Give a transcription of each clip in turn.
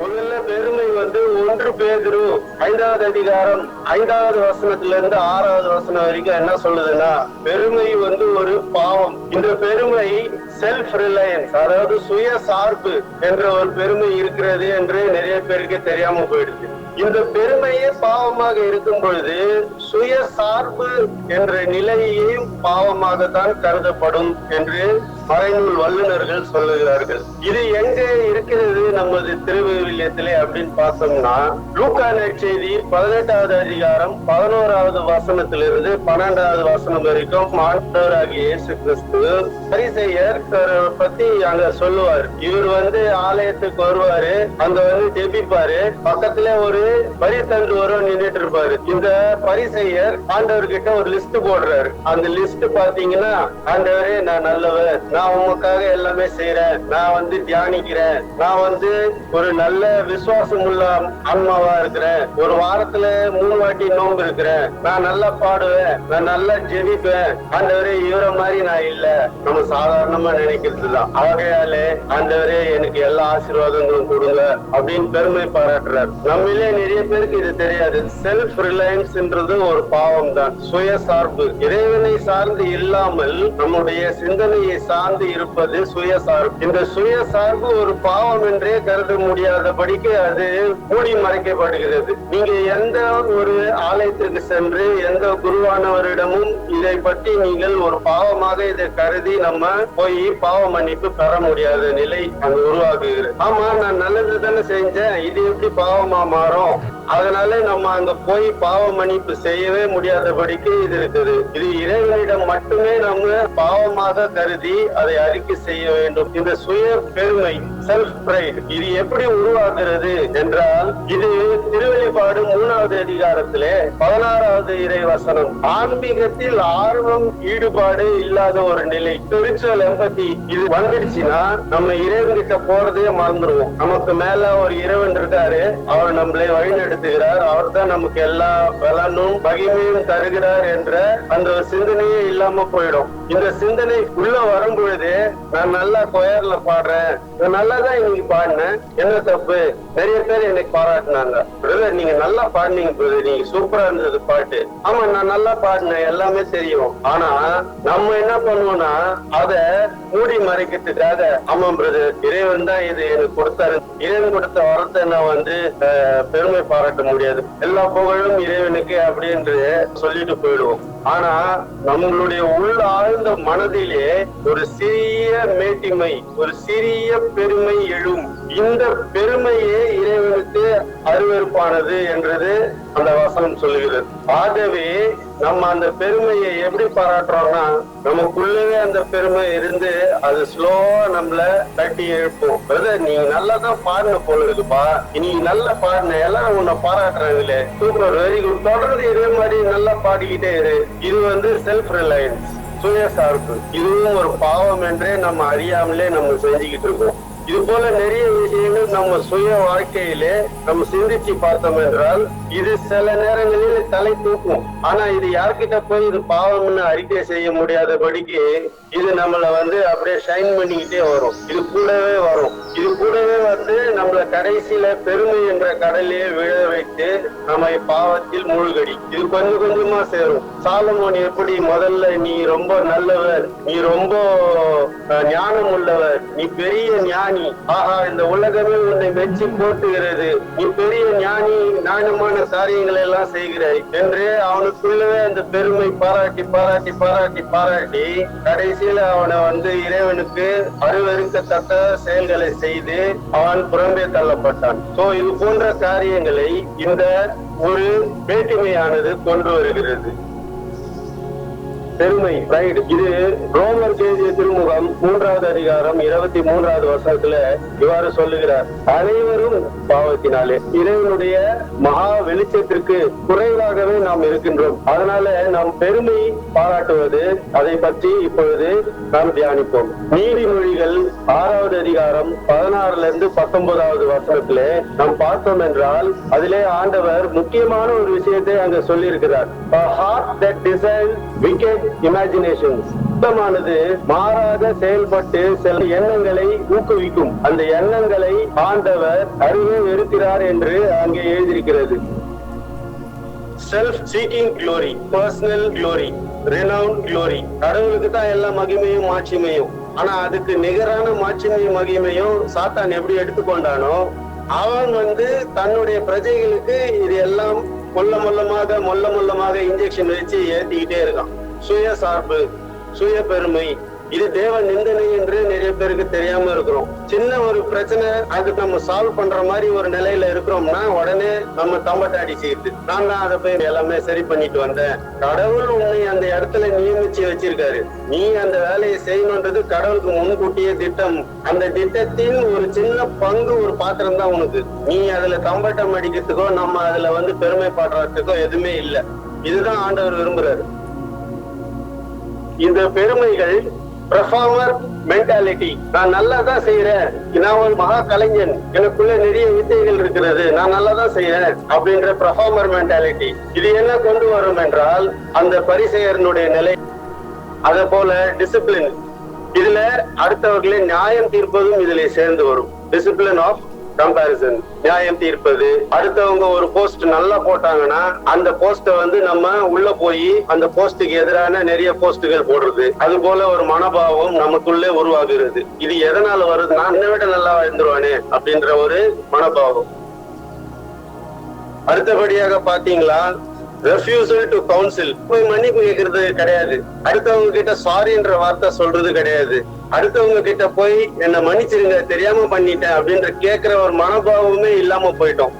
முதல்ல பெருமை வந்து 1 பேதுரு 5வது அதிகாரம் 5வது வசனத்திலிருந்து 6வது வசனம் வரைக்கும் என்ன சொல்லுதுன்னா, பெருமை வந்து ஒரு பாவம். இந்த பெருமை செல்ஃப் ரிலையன்ஸ், அதாவது சுய சார்பு என்ற ஒரு பெருமை இருக்கிறது என்று நிறைய பேருக்கு தெரியாம போயிடுச்சு. இந்த பெருமையே பாவமாக இருக்கும் பொழுது சுய சார்பு என்ற நிலையையும் பாவமாகத்தான் கருதப்படும் என்று மறைநூல் வல்லுநர்கள் சொல்லுகிறார்கள். இது எங்க இருக்கிறது நமது திருவிவிலியத்திலே அப்படின்னு பார்த்தோம்னா, லூக்கா நற்செய்தி 18வது அதிகாரம் 11வது வசனத்திலிருந்து 12வது வசனம் வரைக்கும் ஆண்டவராகிய இயேசு கிறிஸ்து பரிசேயர் பத்தி அங்க சொல்லுவார். இவர் வந்து ஆலயத்துக்கு வருவாரு, அங்க வந்து ஜெபிப்பாரு, பக்கத்துல ஒரு வரி தண்டு வரும் நின்றுட்டு இருப்பாரு. இந்த பரிசேயர் ஆண்டவர்கிட்ட ஒரு லிஸ்ட் போடுறாரு. அந்த லிஸ்ட் பாத்தீங்கன்னா, ஆண்டவரே நான் நல்லவர், நான் உங்களுக்காக எல்லாமே செய்யறேன், நான் வந்து தியானிக்கிறேன், நான் வந்து ஒரு நல்ல விசுவாசம் உள்ள ஆன்மாவா இருக்கிறேன், ஒரு வாரத்துல 3 வாட்டி நோன்பு இருக்கிறேன், நான் நல்லா பாடுவேன், நான் நல்லா ஜெபிப்பேன், ஆண்டவரே இவரை மாதிரி நான் இல்ல. நம்ம சாதாரணமா நினைக்கிறதுதான். ஆகையாலே ஆண்டவரே எனக்கு எல்லா ஆசீர்வாதங்களும் கொடுங்க அப்படின்னு பெருமை பாராட்டுறாரு. நம்மளே நிறைய பேருக்கு இது தெரியாது. செல்ஃப் ரிலையன்ஸ்ன்றது ஒரு பாவம் தான், சுயசார்பு. இறைவனை சார்ந்து இல்லாமல் நம்முடைய சிந்தனையை சார்ந்து இருப்பது சுயசார்பு. இந்த சுயசார்பு ஒரு பாவம் என்றே கருத முடியாதபடிக்கு அது மூடி மறைக்கப்படுகிறது. நீங்க எந்த ஒரு ஆலயத்திற்கு சென்று எந்த குருவானவரிடமும் இதை பற்றி நீங்கள் ஒரு பாவமாக இதை கருதி நம்ம போய் பாவ மன்னிப்பு பெற முடியாத நிலை அங்க உருவாகுகிறது. ஆமா, நான் நல்லது தானே செஞ்சேன், இது எப்படி பாவமா மாறும்? அதனால நம்ம அங்க போய் பாவ மன்னிப்பு செய்யவே முடியாதபடிக்கு இது இருக்குது. இது இறைவனிடம் மட்டுமே நம்ம பாவமாக கருதி அதை அறிக்கை செய்ய வேண்டும். இந்த சுய பெருமை, செல்ஃப் பிரைட், இது எப்படி உருவாகிறது என்றால், இது திருவெளிப்பாடு 3வது அதிகாரத்திலே 16வது இறை வசனம். ஆன்மீகத்தில் ஆர்வம் ஈடுபாடு இல்லாத ஒரு நிலை, ஸ்பிரிச்சுவல் எம்பத்தி, இது வந்துடுச்சுன்னா நம்ம இறைவன்கிட்ட போறதே மறந்துடுவோம். நமக்கு மேல ஒரு இறைவன் இருக்காரு, அவர் நம்மளை வழிநடத்துகிறார், அவர் தான் நமக்கு எல்லா பலனும் மகிமையும் தருகிறார் என்ற அந்த சிந்தனையே இல்லாம போயிடும். இந்த சிந்தனை உள்ள வரும் பொழுது, நான் நல்லா கொயர்ல பாடுறேன், நல்லாதான் இன்னைக்கு பாடினேன், என்ன தப்பு? நிறைய பேர் எனக்கு பாராட்டினாங்க, பிரதர் நீங்க நல்லா பாடினீங்க பிரதர், நீங்க சூப்பரா இருந்தது பாட்டு. ஆமா, நான் நல்லா பாடினேன், எல்லாமே தெரியும். ஆனா நம்ம என்ன பண்ணுவோம்னா, அத மூடி மறைக்கிறதுக்காக, ஆமா பிரதர் இறைவன் தான் இது எனக்கு கொடுத்தாரு, இறைவன் கொடுத்த வரத்தை நான் வந்து பெருமை பாராட்ட முடியாது, எல்லா புகழும் இறைவனுக்கு அப்படின்னு சொல்லிட்டு போயிடுவோம். ஆனா நம்மளுடைய உள்ள ஆழ்ந்த மனதிலே ஒரு சிறிய மேட்டிமை, ஒரு சிறிய பெருமை எழும். இந்த பெருமையே இறைவனுக்கு அருவருப்பானது என்றது அந்த வசனம் சொல்லுகிறது. ஆகவே நம்ம அந்த பெருமையை எப்படி பாராட்டுறோம்னா, நமக்குள்ளவே அந்த பெருமை இருந்து அது ஸ்லோவா நம்மள தட்டி எழுப்போம். பிரதர் நீங்க நல்லா தான் பாடின போல இருக்குப்பா, இன்னைக்கு நல்லா பாடின, எல்லாரும் உன்னை பாராட்டுறாங்களே, சூப்பர், வெரி குட், தொடர்ந்து இதே மாதிரி நல்லா பாடிக்கிட்டே இரு. இது வந்து செல்ஃப் ரிலையன்ஸ், சுயசார்பு. இதுவும் ஒரு பாவம் என்றே நம்ம அறியாமலே நம்ம செஞ்சுக்கிட்டு இருக்கோம். இது போல நிறைய விஷயங்கள் நம்ம சுய வாழ்க்கையிலே நம்ம சிந்திச்சு பார்த்தோம் என்றால், இது சில நேரங்களில் தலை தூக்கும். ஆனா இது யார்கிட்ட போய் இது பாவம்னு அறிக்கை செய்ய முடியாதபடிக்கு இது நம்மளை வந்து அப்படியே ஷைன் பண்ணிக்கிட்டே வரும். இது கூடவே வரும். இது கூடவே வந்து நம்மள கடைசியில பெருமை என்ற கடலையே விழ வைத்து நம்மை பாவத்தில் மூழ்கடி. இது கொஞ்சம் கொஞ்சமா சேரும். சாலமோன் எப்படி முதல்ல நீ ரொம்ப நல்லவர், நீ ரொம்ப ஞானம் உள்ளவர், நீ பெரிய ஞானி, ஆஹா இந்த உலகமே உன்னை மெச்சி போட்டுகிறது, நீ பெரிய ஞானி, ஞானமான காரியங்களை எல்லாம் செய்கிறாய் என்று அவனுக்குள்ளவே அந்த பெருமை பாராட்டி பாராட்டி பாராட்டி பாராட்டி கடைசியில அவனை வந்து இறைவனுக்கு அருவருக்கத்தக்க செயல்களை செய்து அவன் புறம்பே தள்ளப்பட்டான். சோ இது போன்ற காரியங்களை இந்த ஒரு வேற்றுமையானது கொண்டு வருகிறது. பெருமை, பிரைட். இது ரோமர் எழுதிய திருமுகம் 3வது அதிகாரம் 23வது வசனத்துல இவ்வாறு சொல்லுகிறார், அனைவரும் பாவத்தினாலே இறைவனுடைய மகா வெளிச்சத்திற்கு குறைவாகவே நாம் இருக்கின்றோம். அதனால நாம் பெருமை பாராட்டுவது, அதை பற்றி இப்பொழுது நாம் தியானிப்போம். நீதிமொழிகள் 6வது அதிகாரம் 16ல இருந்து 19வது வசனத்திலே நாம் பார்த்தோம் என்றால், அதிலே ஆண்டவர் முக்கியமான ஒரு விஷயத்தை அங்க சொல்லி இருக்கிறார். A heart that desires wicked imaginations. சுத்தமானது மாறாக செயல்பட்டு சில எண்ணங்களை ஊக்குவிக்கும். அந்த எண்ணங்களை ஆண்டவர் அறிவை வெறுக்கிறார் என்று அங்கே எழுதியிருக்கிறது. Self seeking glory, personal glory, renown glory. கடவுளுக்கு தான் எல்லா மகிமையும் மாட்சிமையும். ஆனா அதுக்கு நிகரான மாட்சிமையும் மகிமையும் சாத்தான் எப்படி எடுத்துக்கொண்டானோ, அவன் தன்னுடைய பிரஜைகளுக்கு இது எல்லாம் மொல்ல மொல்லமாக இன்ஜெக்ஷன் வச்சு ஏத்திக்கிட்டே இருக்கான். சுய சார்பு, சுய பெருமை, இது தேவ நிந்தனை என்று நிறைய பேருக்கு தெரியாம இருக்கிறோம். சின்ன ஒரு பிரச்சனை அது நம்ம சால்வ் பண்ற மாதிரி ஒரு நிலையில இருக்கிறோம்னா உடனே நம்ம தம்பட்ட அடிச்சுக்கிட்டு நான் தான் அதை போய் எல்லாமே சரி பண்ணிட்டு வந்தேன். கடவுள் உன்னை அந்த இடத்துல நியமிச்சு வச்சிருக்காரு. நீ அந்த வேலையை செய்யணுன்றது கடவுளுக்கு முன்கூட்டியே திட்டம். அந்த திட்டத்தின் ஒரு சின்ன பங்கு, ஒரு பாத்திரம் தான் உனக்கு. நீ அதுல தம்பட்டம் அடிக்கிறதுக்கோ நம்ம அதுல பெருமை பாடுறதுக்கோ எதுவுமே இல்லை. இதுதான் ஆண்டவர் விரும்புறாரு. இந்த பெருமைகள் பெர்ஃபார்மர் மென்டாலிட்டி. நான் நல்லா தான் செய்யறேன், நான் ஒரு மகா கலைஞன், எனக்குள்ள நிறைய வித்தைகள் இருக்கிறது, நான் நல்லா தான் செய்யறேன் அப்படின்ற பெர்ஃபார்மர் மென்டாலிட்டி. இது என்ன கொண்டு வரும் என்றால் அந்த பரிசேயனுடைய நிலை. அதே போல டிசிப்ளின், இதுல அடுத்தவர்களை நியாயம் தீர்ப்பதும் இதுல சேர்ந்து வரும். டிசிப்ளின் ஆஃப் கம்பாரிசன், நியாயம் தீர்ப்பது. அடுத்தவங்க ஒரு போஸ்ட் நல்லா போட்டாங்கன்னா அந்த போஸ்ட நம்ம உள்ள போய் அந்த போஸ்டுக்கு எதிரான நிறைய போஸ்டுகள் போடுறது. அது போல ஒரு மனோபாவம் நமக்குள்ளே உருவாகிறது. இது எதனால வருது? நான் என்னை விட நல்லா வாழ்ந்துருவானே அப்படின்ற ஒரு மனோபாவம். அடுத்தபடியாக பாத்தீங்களா, ரெஃப்யூசல் டு கவுன்சில். போய் மன்னிப்பு கேட்கறது கிடையாது. அடுத்தவங்க கிட்ட சாரின்ற வார்த்தை சொல்றது கிடையாது. அடுத்தவங்க கிட்ட போய் என்ன மன்னிச்சிருங்க, தெரியாம பண்ணிட்டேன் அப்படின்ற கேட்கிற ஒரு மனோபாவமே இல்லாம போயிட்டோம்.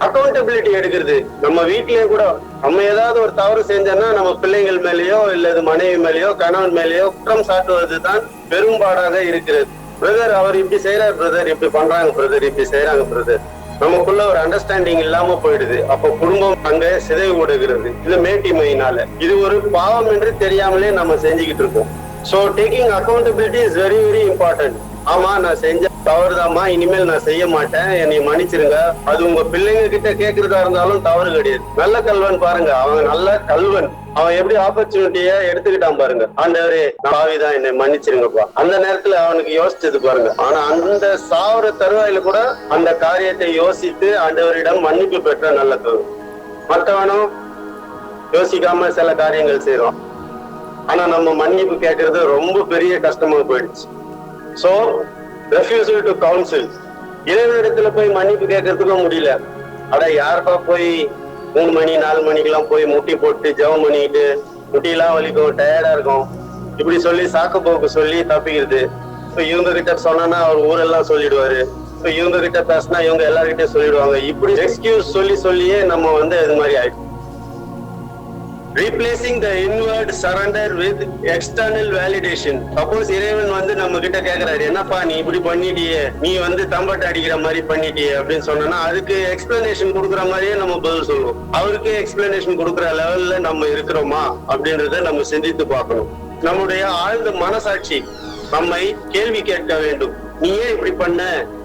அக்கௌண்டபிலிட்டி எடுக்கிறது. நம்ம வீட்லயே கூட நம்ம ஏதாவது ஒரு தவறு செஞ்சோம்னா நம்ம பிள்ளைகள் மேலேயோ இல்லது மனைவி மேலேயோ கணவன் மேலேயோ குற்றம் சாட்டுவதுதான் பெரும்பாடாக இருக்கிறது. பிரதர் அவர் இப்படி செய்யறாரு, பிரதர் இப்படி பண்றாங்க, பிரதர் இப்படி செய்யறாங்க பிரதர். நமக்குள்ள ஒரு அண்டர்ஸ்டாண்டிங் இல்லாம போயிடுது. அப்ப குடும்பம் அங்க சிதைவு கொடுக்கிறது. இது மேட்டிமையினால. இது ஒரு பாவம் என்று தெரியாமலே நம்ம செஞ்சுக்கிட்டு இருக்கோம். So taking accountability is very very important. ஆமா நான் செஞ்ச தவறுதாமா, இனிமேல் நான் செய்ய மாட்டேன், என்னை மன்னிச்சிருங்க. அது உங்க பிள்ளைங்க கிட்ட கேட்கறதா இருந்தாலும் தவறு கிடையாது. நல்ல கல்வன் பாருங்க, அவன் நல்ல கல்வன். அவன் எப்படி ஆப்பர்ச்சுனிட்டிய எடுத்துக்கிட்டான் பாருங்க. ஆண்டவரே பாவிதான், என்னை மன்னிச்சிருங்கப்பா. அந்த நேரத்துல அவனுக்கு யோசிச்சது பாருங்க. ஆனா அந்த சாவர தருவாயில கூட அந்த காரியத்தை யோசித்து ஆண்டவரிடம் மன்னிப்பு பெற்ற நல்ல கல்வன். மற்றவனும் யோசிக்காம சில காரியங்கள் செய்யறோம். ஆனா நம்ம மன்னிப்பு கேட்கறது ரொம்ப பெரிய கஷ்டமா போயிடுச்சு. So refusal to council. இறைவனிடத்துல போய் மன்னிப்பு கேட்கறதுக்கும் முடியல. அட யாருப்பா போய் 3 மணி 4 மணிக்கெல்லாம் போய் முட்டி போட்டு ஜெபம் பண்ணிட்டு முட்டியெல்லாம் வலிக்கும், டயர்டா இருக்கும், இப்படி சொல்லி சாக்கு போக்கு சொல்லி தப்பிக்கிறது. இவங்க கிட்ட சொன்னா அவர் ஊரெல்லாம் சொல்லிடுவாரு. இவங்க கிட்ட பேசினா இவங்க எல்லார்கிட்டயும் சொல்லிடுவாங்க. இப்படி எக்ஸ்கியூஸ் சொல்லியே நம்ம இது மாதிரி ஆயிடும். Replacing the inward surrender with external validation. Suppose இறைவன் நம்ம கிட்ட கேக்குறாரு, என்னப்பா நீ இப்படி பண்ணிட்டியே, நீ தம்பட்ட அடிக்கிற மாதிரி பண்ணிட்டியே அப்படின்னு சொன்னா அதுக்கு எக்ஸ்பிளனேஷன் கொடுக்குற மாதிரியே நம்ம பதில் சொல்லுவோம். அவருக்கு எக்ஸ்பிளனேஷன் கொடுக்குற லெவல்ல நம்ம இருக்கிறோமா அப்படின்றத நம்ம சிந்தித்து பார்க்கணும். நம்முடைய ஆழ்ந்த மனசாட்சி நம்மை கேள்வி கேட்க வேண்டும். நீ ஏன் இப்படி பண்ண,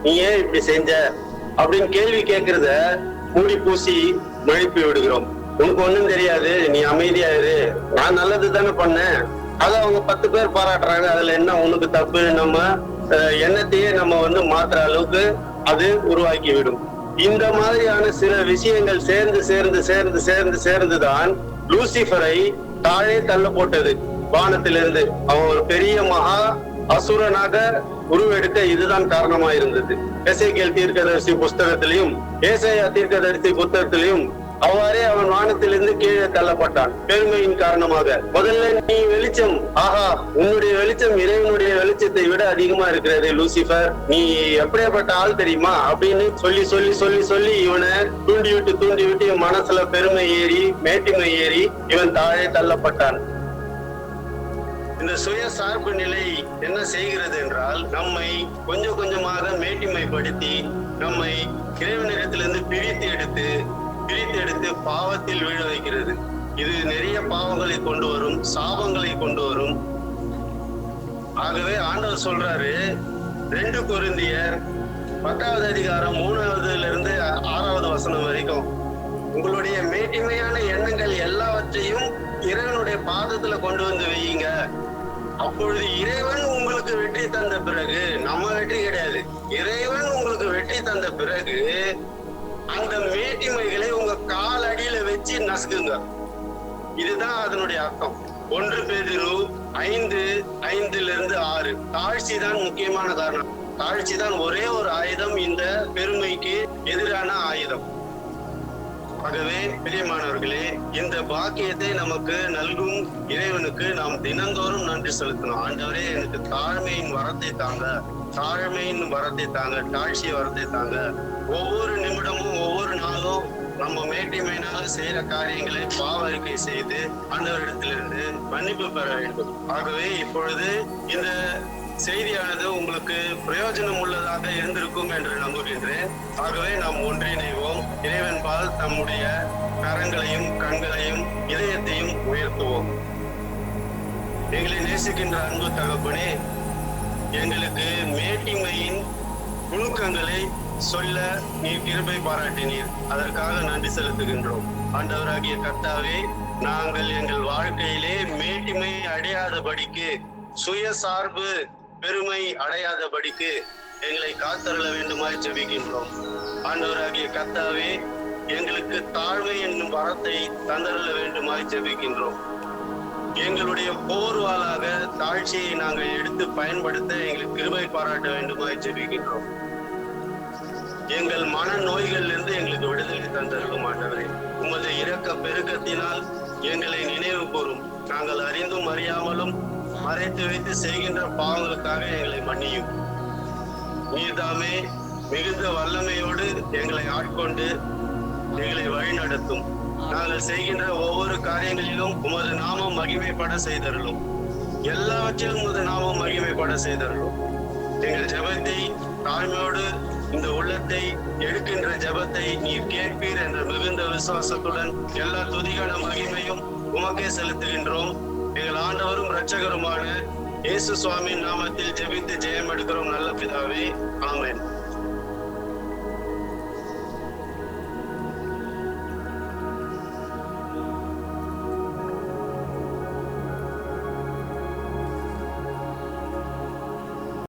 நீ ஏன் இப்படி செஞ்ச அப்படின்னு கேள்வி கேட்கறத மூடி பூசி மழுப்பி விடுகிறோம். உனக்கு ஒண்ணும் தெரியாது, நீ அமைதியா இரு, நான் நல்லது தானே பண்ணேன், அத அவங்க 10 பேர் பாராட்டுறாங்க, அதுல என்ன உனக்கு தப்பு, நம்ம எண்ணத்தையே நம்ம மாற்றுற அளவுக்கு அது உருவாக்கி விடும். இந்த மாதிரியான சில விஷயங்கள் சேர்ந்துதான் லூசிஃபரை தாழே தள்ள போட்டது வானத்திலிருந்து. அவன் ஒரு பெரிய மகா அசுரனாக உருவெடுக்க இதுதான் காரணமா இருந்தது. எசேக்கியேல் தீர்க்கதரிசி புஸ்தகத்திலையும் ஏசாயா தீர்க்கதரிசி புத்தகத்திலையும் அவ்வாறே அவன் வானத்திலிருந்து கீழே தள்ளப்பட்டான் பெருமையின் காரணமாக. முதல்ல நீ வெளிச்சம், ஆஹா உன்னுடைய வெளிச்சம் இறைவனுடைய வெளிச்சத்தை விட அதிகமா இருக்கிறது லூசிஃபர், நீ எப்படியாப்பட்ட ஆள் தெரியுமா அப்படின்னு சொல்லி இவனை தூண்டி விட்டு இவன் மனசுல பெருமை ஏறி மேட்டிமை ஏறி இவன் தாழே தள்ளப்பட்டான். இந்த சுய சார்பு நிலை என்ன செய்கிறது என்றால் நம்மை கொஞ்சம் கொஞ்சமாக மேட்டிமைப்படுத்தி நம்மை இறைவனிடத்திலிருந்து பிரித்து எடுத்து பாவத்தில் வீழ வைக்கிறது. இது நிறைய பாவங்களை கொண்டு வரும், சாபங்களை கொண்டு வரும். ஆகவே ஆண்டவர் சொல்றாரு 2 கொரிந்தியர் 10வது அதிகாரம் 3வது 6வது வசனம் வரைக்கும், உங்களுடைய மேட்டிமையான எண்ணங்கள் எல்லாவற்றையும் இறைவனுடைய பாதத்துல கொண்டு வந்து வையுங்க. அப்பொழுது இறைவன் உங்களுக்கு வெற்றி தந்த பிறகு, நம்ம வெற்றி கிடையாது, இறைவன் உங்களுக்கு வெற்றி தந்த பிறகு அந்த மேட்டிமைகளை உங்க கால் அடியில வச்சு நசுக்குங்க. இதுதான் அதனுடைய அர்த்தம். 1 பேதுரு 5:5-6. தாழ்ச்சி தான் முக்கியமான காரணம். தாழ்ச்சி தான் ஒரே ஒரு ஆயுதம், இந்த பெருமைக்கு எதிரான ஆயுதம். ஆகவே பிரியமானவர்களே, இந்த பாக்கியத்தை நமக்கு நல்கும் இறைவனுக்கு நாம் தினந்தோறும் நன்றி செலுத்தணும். ஆண்டவரே, எனக்கு தாழ்மையின் வரத்தை தாங்க, தாழ்மையின் வரத்தை தாங்க, தாழ்ச்சி வரத்தை தாங்க. ஒவ்வொரு நிமிடமும் ஒவ்வொரு நாளும் நம்ம மேட்டிமையினால செய்யற காரியங்களை பாவ அறிக்கை செய்து ஆண்டவரிடத்திலிருந்து மன்னிப்பு பெற வேண்டும். ஆகவே இப்பொழுது இந்த செய்தியானது உங்களுக்கு பிரயோஜனம் உள்ளதாக இருந்திருக்கும் என்று நம்புகின்றேன். ஆகவே நாம் ஒன்றிணைவோம். இறைவன் பால் தம்முடைய கரங்களையும் கண்களையும் இதயத்தையும் உயர்த்துவோம். எங்களை நேசிக்கின்ற அன்பு தகப்பனே, எங்களுக்கு மேட்டிமையின் நுணுக்கங்களை சொல்ல நீர் கிருபை பாராட்டினீர். அதற்காக நன்றி செலுத்துகின்றோம். ஆண்டவராகிய கர்த்தாவே, நாங்கள் எங்கள் வாழ்க்கையிலே மேட்டிமை அடையாதபடிக்கு, சுயசார்பு பெருமை அடையாதபடிக்கு எங்களை காத்தருள வேண்டுமாய் ஜெபிக்கின்றோம். ஆண்டவராகிய கர்த்தாவே, எங்களுக்கு தாழ்மை என்னும் வரத்தை தந்தருள வேண்டுமாய் ஜெபிக்கின்றோம். எங்களுடைய போர்வாளாக தாழ்ச்சியை நாங்கள் எடுத்து பயன்படுத்த எங்களுக்கு கிருபை பாராட்ட வேண்டுமாய் ஜெபிக்கின்றோம். எங்கள் மன நோய்களிலிருந்து எங்களுக்கு விடுதலை தந்தருளும் ஆண்டவரே. உமது இரக்க பெருக்கத்தினால் எங்களை நினைவு கூறும். நாங்கள் அறிந்தும் அறியாமலும் மறைத்து வைத்து செய்கின்ற பாவங்களுக்காக எங்களை மன்னியும். நீர்தாமே மிகுந்த வல்லமையோடு எங்களை ஆட்கொண்டு எங்களை வழிநடத்தும். நாங்கள் செய்கின்ற ஒவ்வொரு காரியங்களிலும் உமது நாமம் மகிமைப்பட செய்தருளும். எல்லாவற்றிலும் உமது நாமம் மகிமைப்பட செய்தருளும். எங்கள் ஜெபத்தை தாழ்மையோடு, இந்த உள்ளத்தை எடுக்கின்ற ஜெபத்தை நீர் கேட்பீர் என்ற மிகுந்த விசுவாசத்துடன் எல்லா துதிகான மகிமையும் உமக்கே செலுத்துகின்றோம். எங்கள் ஆண்டவரும் இரட்சகருமான இயேசு சுவாமியின் நாமத்தில் ஜெபித்து ஜெயம் எடுக்கிறோம் நல்ல பிதாவே. ஆமென்.